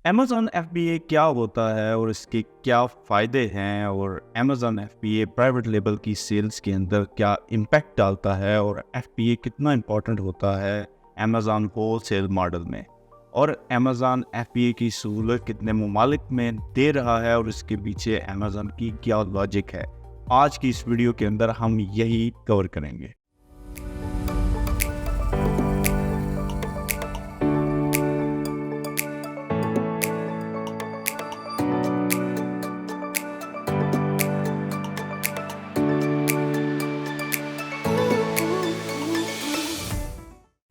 Amazon FBA क्या होता है और इसके क्या फ़ायदे हैं, और अमेज़न एफबीए प्राइवेट लेबल की सेल्स के अंदर क्या इम्पैक्ट डालता है, और एफबीए कितना इम्पोर्टेंट होता है अमेज़न होलसेल मॉडल में, और अमेज़न एफबीए की सहूलत कितने ममालिक में दे रहा है और इसके पीछे अमेज़न की क्या लॉजिक है। आज की इस वीडियो के अंदर हम यही कवर करेंगे।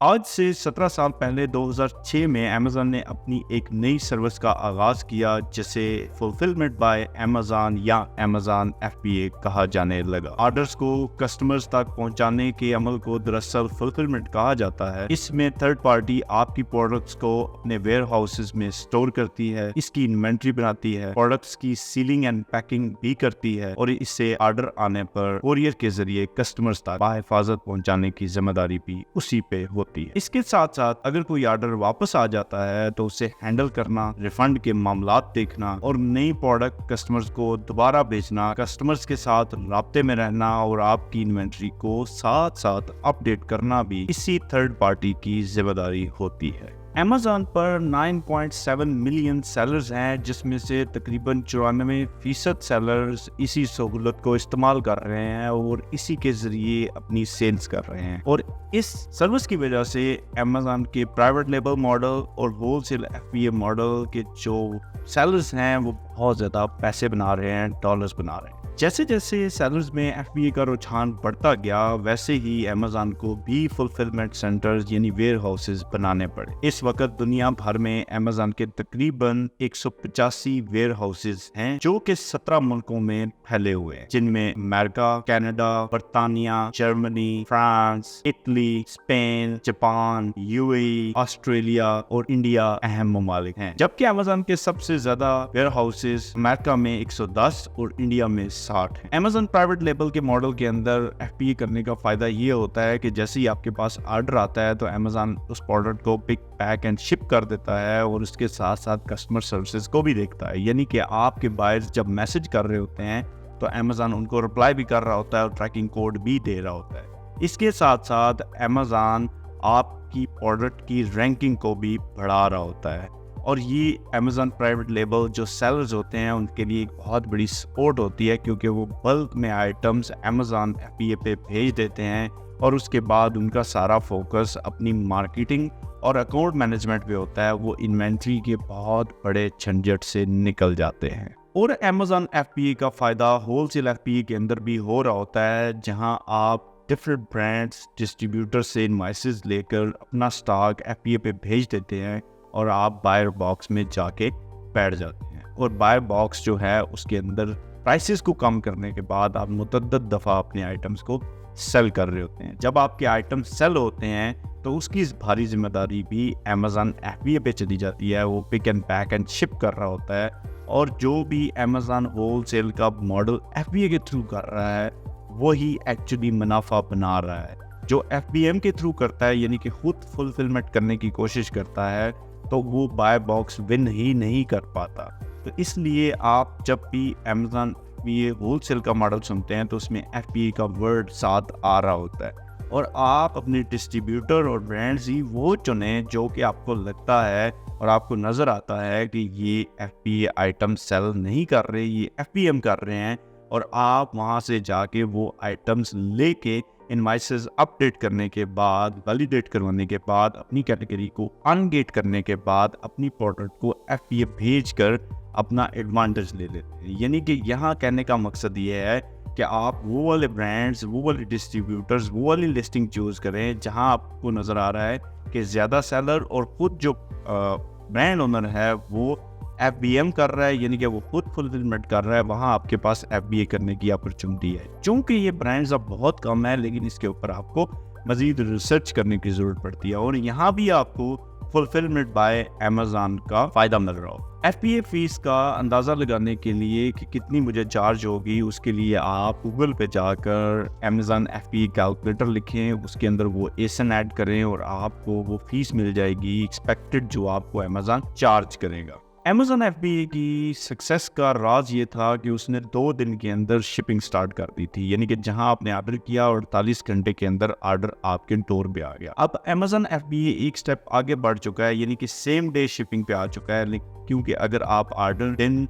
आज से 17 साल पहले 2006 में अमेज़न ने अपनी एक नई सर्विस का आगाज़ किया जिसे फुलफिलमेंट बाय अमेज़न या अमेज़न एफबीए कहा जाने लगा। ऑर्डर्स को कस्टमर्स तक पहुंचाने के अमल को दरअसल फुलफिलमेंट कहा जाता है। इसमें थर्ड पार्टी आपकी प्रोडक्ट्स को अपने वेयर हाउसेज में स्टोर करती है, इसकी इन्वेंट्री बनाती है, प्रोडक्ट्स की सीलिंग एंड पैकिंग भी करती है और इससे ऑर्डर आने पर कोरियर के जरिए कस्टमर्स तक बाहिफाजत पहुंचाने की जिम्मेदारी भी उसी पे होती है। इसके साथ साथ अगर कोई ऑर्डर वापस आ जाता है तो उसे हैंडल करना, रिफंड के मामलात देखना और नई प्रोडक्ट कस्टमर्स को दोबारा भेजना, कस्टमर्स के साथ राब्ते में रहना और आपकी इन्वेंट्री को साथ साथ अपडेट करना भी इसी थर्ड पार्टी की जिम्मेदारी होती है। अमेज़न पर 9.7 मिलियन सेलर्स हैं, जिसमें से तकरीबन 94% सेलर्स इसी सहूलत को इस्तेमाल कर रहे हैं और इसी के जरिए अपनी सेल्स कर रहे हैं। और इस सर्विस की वजह से अमेज़न के प्राइवेट लेबल मॉडल और होलसेल एफबीए मॉडल के जो सेलर्स हैं वो बहुत ज़्यादा पैसे बना रहे हैं, डॉलर्स बना रहे हैं। जैसे जैसे सेलर्स में एफबीए का रुझान बढ़ता गया वैसे ही अमेज़न को भी फुलफिलमेंट सेंटर्स यानी वेयर हाउसेज बनाने पड़े। इस वक्त दुनिया भर में अमेज़न के तकरीबन 185 वेयर हाउसेज हैं जो कि 17 मुल्कों में फैले हुए हैं, जिनमें अमेरिका, कनाडा, बर्तानिया, Germany, France, Italy, Spain, Japan, UAE, Australia और इंडिया अहम ममालिक हैं। जबकि अमेज़न के सबसे ज्यादा वेयर हाउसेज अमेरिका में 110 और इंडिया में 60 है। अमेज़न प्राइवेट लेबल के मॉडल के अंदर एफबीए करने का फायदा ये होता है कि जैसे ही आपके पास ऑर्डर आता है तो अमेज़न उस प्रोडक्ट को पिक, पैक एंड शिप कर देता है और उसके साथ साथ कस्टमर सर्विसेज को भी देखता है। यानी कि आपके बायर्स जब मैसेज कर रहे होते हैं तो अमेज़न उनको रिप्लाई भी कर रहा होता है और ट्रैकिंग कोड भी दे रहा होता है। इसके साथ साथ अमेज़न आपकी प्रोडक्ट की रैंकिंग को भी बढ़ा रहा होता है और ये अमेज़न प्राइवेट लेबल जो सेलर्स होते हैं उनके लिए एक बहुत बड़ी सपोर्ट होती है, क्योंकि वो बल्क में आइटम्स अमेज़न एफबीए पे भेज देते हैं और उसके बाद उनका सारा फोकस अपनी मार्केटिंग और अकाउंट मैनेजमेंट पे होता है। वो इन्वेंट्री के बहुत बड़े झंझट से निकल जाते हैं। और अमेज़न एफबीए का फ़ायदा होलसेल एफबीए के अंदर भी हो रहा होता है, जहां आप डिफरेंट ब्रांड्स डिस्ट्रीब्यूटर से इनवॉइसेस लेकर अपना स्टॉक एफबीए पे भेज देते हैं और आप बायर बॉक्स में जाके बैठ जाते हैं। और बायर बॉक्स जो है उसके अंदर प्राइसेस को कम करने के बाद आप मुतअद्दिद दफ़ा अपने आइटम्स को सेल कर रहे होते हैं। जब आपके आइटम सेल होते हैं तो उसकी भारी जिम्मेदारी भी अमेज़न एफबीए पे चली जाती है। वो pick and pack and ship कर रहा होता है और जो भी अमेज़न होलसेल का मॉडल एफबीए के थ्रू कर रहा है वही एक्चुअली मुनाफा बना रहा है। जो एफबीएम के थ्रू करता है यानी कि खुद फुलफिलमेंट करने की कोशिश करता है तो वो बाय बॉक्स विन ही नहीं कर पाता। तो इसलिए आप जब भी अमेज़न एफबीए होलसेल का मॉडल सुनते हैं तो उसमें एफबीए का वर्ड साथ आ रहा होता है और आप अपने डिस्ट्रीब्यूटर और ब्रांड्स ही वो चुने जो कि आपको लगता है और आपको नज़र आता है कि ये एफबीए आइटम सेल नहीं कर रहे, ये एफबीएम कर रहे हैं, और आप वहाँ से जाके वो आइटम्स लेके इनवॉइसेस अपडेट करने के बाद, वैलिडेट करवाने के बाद, अपनी कैटेगरी को अनगेट करने के बाद अपनी प्रोडक्ट को एफबीए भेजकर अपना एडवांटेज ले लेते हैं। यानी कि यहाँ कहने का मकसद ये है कि आप वो वाले ब्रांड्स, वो वाले डिस्ट्रीब्यूटर्स, वो वाली लिस्टिंग चूज करें जहाँ आपको नज़र आ रहा है कि ज़्यादा सेलर और खुद जो ब्रांड ओनर है वो एफबीएम कर रहा है, यानी कि वो खुद फुलफिलमेंट कर रहा है। वहाँ आपके पास एफबीए करने की अपॉर्चुनिटी है। चूँकि ये ब्रांड्स अब बहुत कम है लेकिन इसके ऊपर आपको मज़ीद रिसर्च करने की ज़रूरत पड़ती है और यहाँ भी आपको फुलफिलमेंट बाय अमेज़न का फ़ायदा मिल रहा हो। एफबीए फीस का अंदाज़ा लगाने के लिए कि कितनी मुझे चार्ज होगी, उसके लिए आप गूगल पे जाकर अमेज़न एफबीए कैलकुलेटर लिखें, उसके अंदर वो एसन ऐड करें और आपको वो फीस मिल जाएगी एक्सपेक्टेड जो आपको अमेज़न चार्ज करेगा। Amazon FBA की सक्सेस का राज ये था कि उसने 2 दिन के अंदर शिपिंग स्टार्ट कर दी थी, यानी कि जहां आपने ऑर्डर किया और 48 घंटे के अंदर ऑर्डर आपके डोर पे आ गया। अब Amazon FBA एक स्टेप आगे बढ़ चुका है, यानी कि सेम डे शिपिंग पे आ चुका है। क्योंकि अगर आप ऑर्डर दिन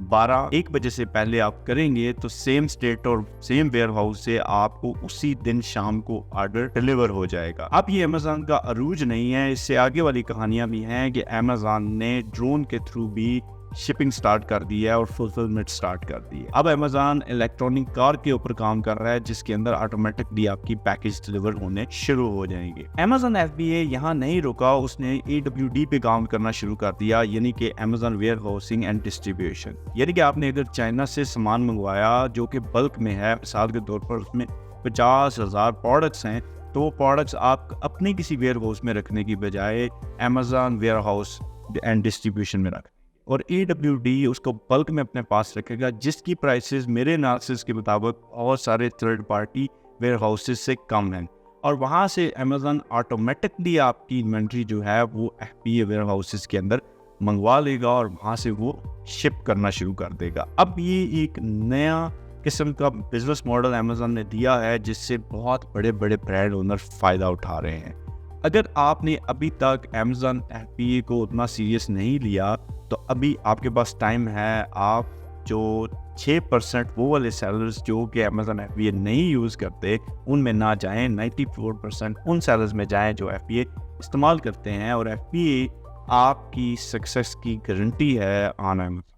1 बजे से पहले आप करेंगे तो सेम स्टेट और सेम वेयर हाउस से आपको उसी दिन शाम को ऑर्डर डिलीवर हो जाएगा। अब ये अमेज़न का अरूज नहीं है, इससे आगे वाली कहानियां भी हैं कि अमेज़न ने ड्रोन के थ्रू भी शिपिंग स्टार्ट कर दी है और फुलफिलमेंट स्टार्ट कर दी है। अब अमेज़न इलेक्ट्रॉनिक कार के ऊपर काम कर रहा है, जिसके अंदर ऑटोमेटिकली आपकी पैकेज डिलीवर होने शुरू हो जाएंगे। अमेज़न FBA यहाँ नहीं रुका, उसने AWD पे काम करना शुरू कर दिया, यानी कि Amazon warehousing and distribution. यानी कि आपने अगर चाइना से सामान मंगवाया जो कि बल्क में है, मिसाल के तौर पर उसमें 50,000 प्रोडक्ट्स हैं, तो वो प्रोडक्ट्स आप अपने किसी वेयर हाउस में रखने की बजाय Amazon warehouse and distribution में रख, और AWD उसको बल्क में अपने पास रखेगा, जिसकी प्राइसेस मेरे एनालिसिस के मुताबिक बहुत सारे थर्ड पार्टी वेयर हाउसेस से कम हैं, और वहाँ से अमेज़न ऑटोमेटिकली आपकी इन्वेंट्री जो है वो FBA वेयर हाउसेस के अंदर मंगवा लेगा और वहाँ से वो शिप करना शुरू कर देगा। अब ये एक नया किस्म का बिजनेस मॉडल अमेज़न ने दिया है, जिससे बहुत बड़े बड़े ब्रांड ओनर फ़ायदा उठा रहे हैं। अगर आपने अभी तक Amazon FBA को उतना सीरियस नहीं लिया तो अभी आपके पास टाइम है। आप जो 6% वो वाले सेलर्स जो कि Amazon FBA नहीं यूज़ करते उनमें ना जाएं, 94% उन सेलर्स में जाएं जो FBA इस्तेमाल करते हैं, और FBA आपकी सक्सेस की गारंटी है ऑन Amazon।